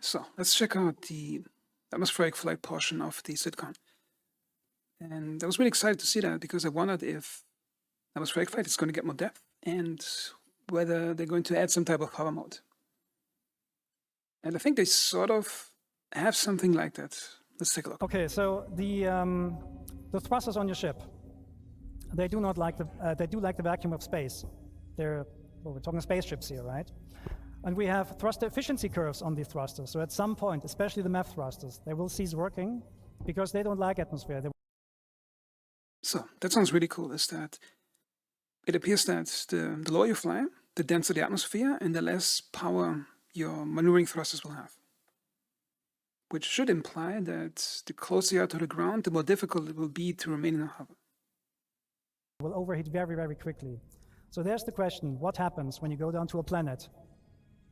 So let's check out the atmospheric flight portion of the Citizen. And I was really excited to see that because I wondered if atmospheric flight is going to get more depth and whether they're going to add some type of hover mode. And I think they sort of have something like that. Let's take a look. Okay, so the thrusters on your ship, they do like the vacuum of space. We're talking spaceships here, right? And we have thruster efficiency curves on the thrusters. So at some point, especially the MEF thrusters, they will cease working because they don't like atmosphere. So that sounds really cool, is that it appears that the lower you fly, the denser the atmosphere and the less power your maneuvering thrusters will have. Which should imply that the closer you are to the ground, the more difficult it will be to remain in a hover. It will overheat very, very quickly. So there's the question, what happens when you go down to a planet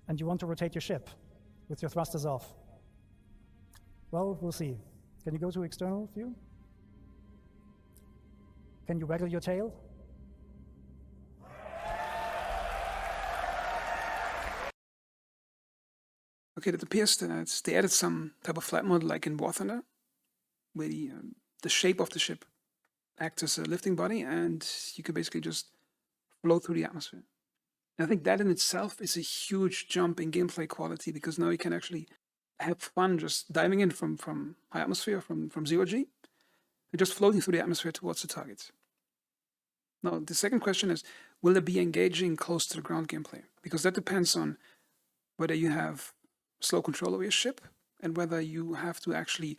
and you want to rotate your ship with your thrusters off? Well, we'll see. Can you go to external view? Can you waggle your tail? Okay, it appears that they added some type of flight mode like in War Thunder, where the shape of the ship acts as a lifting body and you can basically just float through the atmosphere. And I think that in itself is a huge jump in gameplay quality because now you can actually have fun just diving in from high atmosphere, from 0G, and just floating through the atmosphere towards the target. Now, the second question is, will there be engaging close to the ground gameplay? Because that depends on whether you have slow control over your ship and whether you have to actually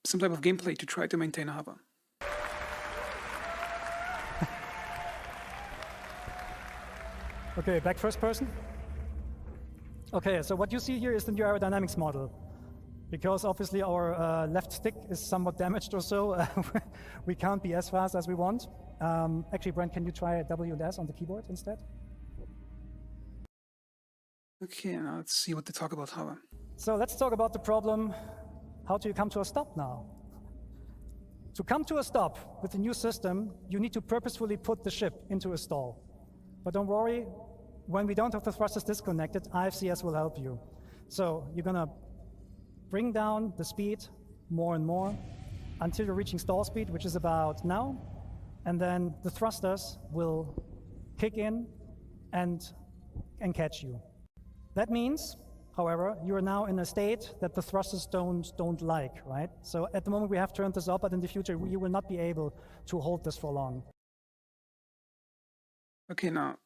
some type of gameplay to try to maintain a hover. Okay, back first person. Okay, so what you see here is the new aerodynamics model. Because obviously our left stick is somewhat damaged or so, we can't be as fast as we want. Actually, Brent, can you try W and S on the keyboard instead? Okay, now let's see what they talk about hover. So let's talk about the problem, how do you come to a stop now? To come to a stop with the new system, you need to purposefully put the ship into a stall. But don't worry, when we don't have the thrusters disconnected, IFCS will help you. So you're gonna bring down the speed more and more until you're reaching stall speed, which is about now, and then the thrusters will kick in and catch you. That means, however, you are now in a state that the thrusters don't like, right? So at the moment we have turned this up, but in the future you will not be able to hold this for long. Okay, now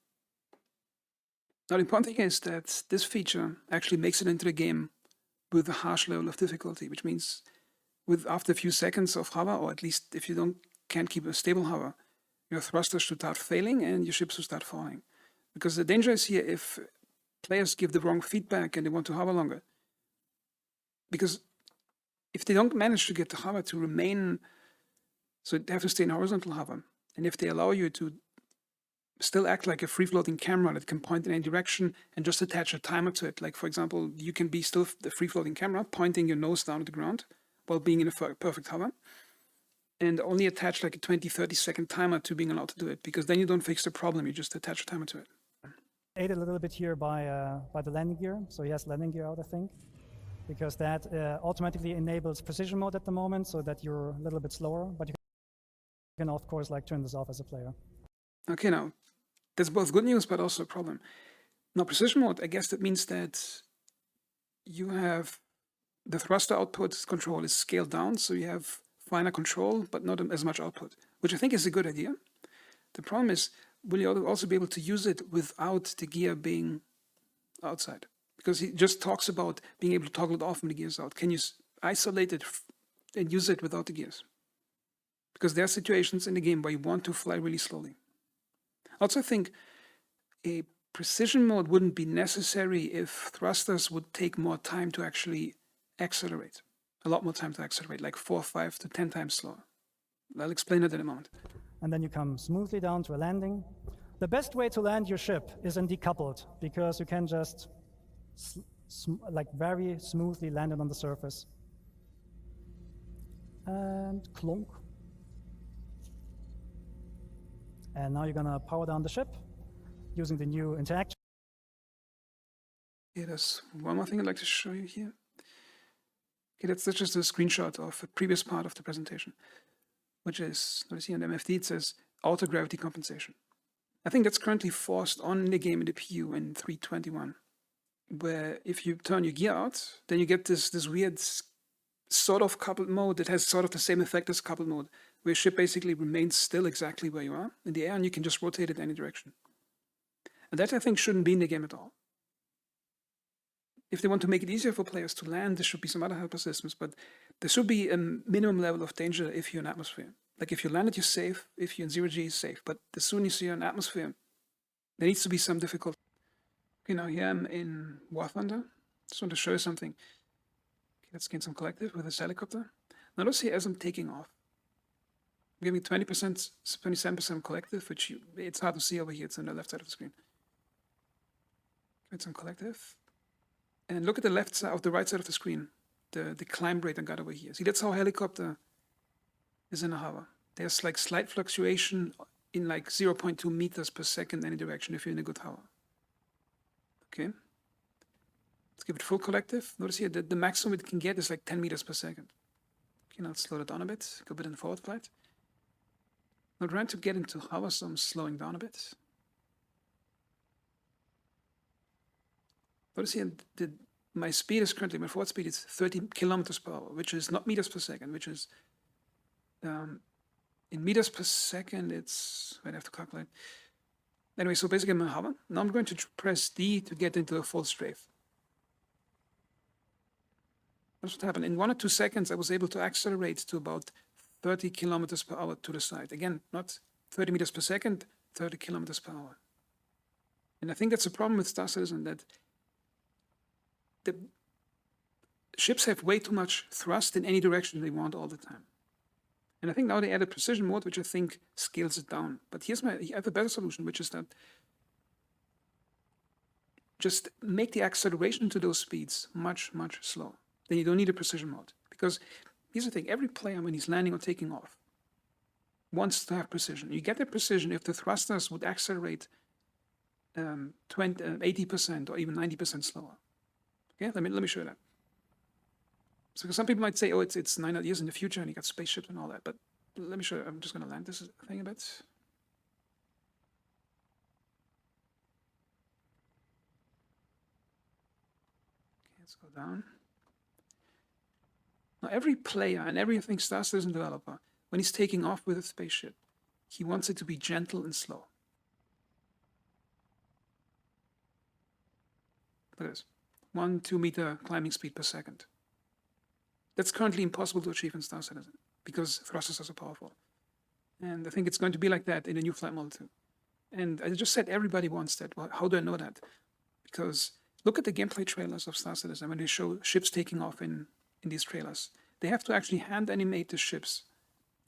the important thing is that this feature actually makes it into the game with a harsh level of difficulty, which means after a few seconds of hover, or at least if you can't keep a stable hover, your thrusters should start failing and your ships will start falling. Because the danger is here if players give the wrong feedback and they want to hover longer. Because if they don't manage to get the hover to remain, so they have to stay in horizontal hover, and if they allow you to still act like a free-floating camera that can point in any direction and just attach a timer to it, like for example, you can be still the free-floating camera pointing your nose down at the ground while being in a perfect hover, and only attach like a 20-30 second timer to being allowed to do it, because then you don't fix the problem, you just attach a timer to it. Aided a little bit here by the landing gear, so he has landing gear out, I think, because that automatically enables precision mode at the moment, so that you're a little bit slower, but you can of course like turn this off as a player. Okay, now that's both good news but also a problem. Now precision mode, I guess that means that you have the thruster output control is scaled down, so you have finer control but not as much output, which I think is a good idea. The problem is, will you also be able to use it without the gear being outside? Because he just talks about being able to toggle it off when the gear is out. Can you isolate it and use it without the gears? Because there are situations in the game where you want to fly really slowly. Also, I think a precision mode wouldn't be necessary if thrusters would take more time to actually accelerate. A lot more time to accelerate, like 4, 5 to 10 times slower. I'll explain it in a moment. And then you come smoothly down to a landing. The best way to land your ship is decoupled, because you can just like very smoothly land it on the surface. And clunk. And now you're gonna power down the ship using the new interaction Okay, there's one more thing I'd like to show you here. Okay, that's just a screenshot of a previous part of the presentation, which is, notice here in MFD, it says auto-gravity compensation. I think that's currently forced on in the game in the PU in 321, where if you turn your gear out, then you get this weird sort of coupled mode that has sort of the same effect as coupled mode, where your ship basically remains still exactly where you are in the air and you can just rotate it in any direction. And that, I think, shouldn't be in the game at all. If they want to make it easier for players to land, there should be some other helper systems, but there should be a minimum level of danger if you're in atmosphere. Like if you landed, you're safe. If you're in 0G, you're safe. But as soon as you're in atmosphere, there needs to be some difficulty. Okay, now here I'm in War Thunder. Just want to show you something. Okay, let's gain some collective with this helicopter. Now notice here as I'm taking off, I'm giving 20%, 27% collective, which it's hard to see over here. It's on the left side of the screen. Get some collective. And look at the left side, of the right side of the screen, the climb rate I got over here. See, that's how a helicopter is in a hover. There's like slight fluctuation in like 0.2 meters per second any direction if you're in a good hover. Okay. Let's give it full collective. Notice here that the maximum it can get is like 10 meters per second. Okay, now let's slow it down a bit. Go a bit in forward flight. Now trying to get into hover, so I'm slowing down a bit. Notice here my speed is currently, my forward speed is 30 kilometers per hour, which is not meters per second, which is in meters per second, it's, I have to calculate. Anyway, so basically I'm in hover. Now I'm going to press D to get into a full strafe. That's what happened. In 1 or 2 seconds, I was able to accelerate to about 30 kilometers per hour to the side. Again, not 30 meters per second, 30 kilometers per hour. And I think that's a problem with Star Citizen, that the ships have way too much thrust in any direction they want all the time. And I think now they added precision mode, which I think scales it down. But I have a better solution, which is that just make the acceleration to those speeds much, much slower. Then you don't need a precision mode. Because here's the thing, every player when he's landing or taking off wants to have precision. You get the precision if the thrusters would accelerate 80% or even 90% slower. Okay, let me show you that. So some people might say, oh, it's 900 years in the future and you got spaceships and all that, but let me show you. I'm just going to land this thing a bit. Okay, let's go down. Now every player and everything Star Citizen developer, when he's taking off with a spaceship, he wants it to be gentle and slow. Look at this. 1-2 meter climbing speed per second. That's currently impossible to achieve in Star Citizen because thrusters are so powerful. And I think it's going to be like that in the new flight model too. And I just said everybody wants that. Well, how do I know that? Because look at the gameplay trailers of Star Citizen when they show ships taking off in these trailers. They have to actually hand animate the ships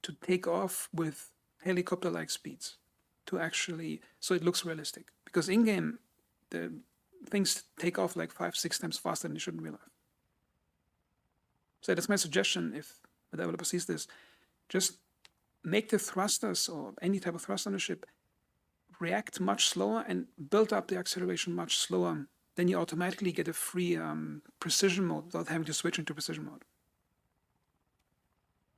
to take off with helicopter-like speeds to actually, so it looks realistic. Because in-game, the things take off like 5-6 times faster than they should in real life. So that's my suggestion if the developer sees this. Just make the thrusters or any type of thrust on the ship react much slower and build up the acceleration much slower. Then you automatically get a free precision mode without having to switch into precision mode.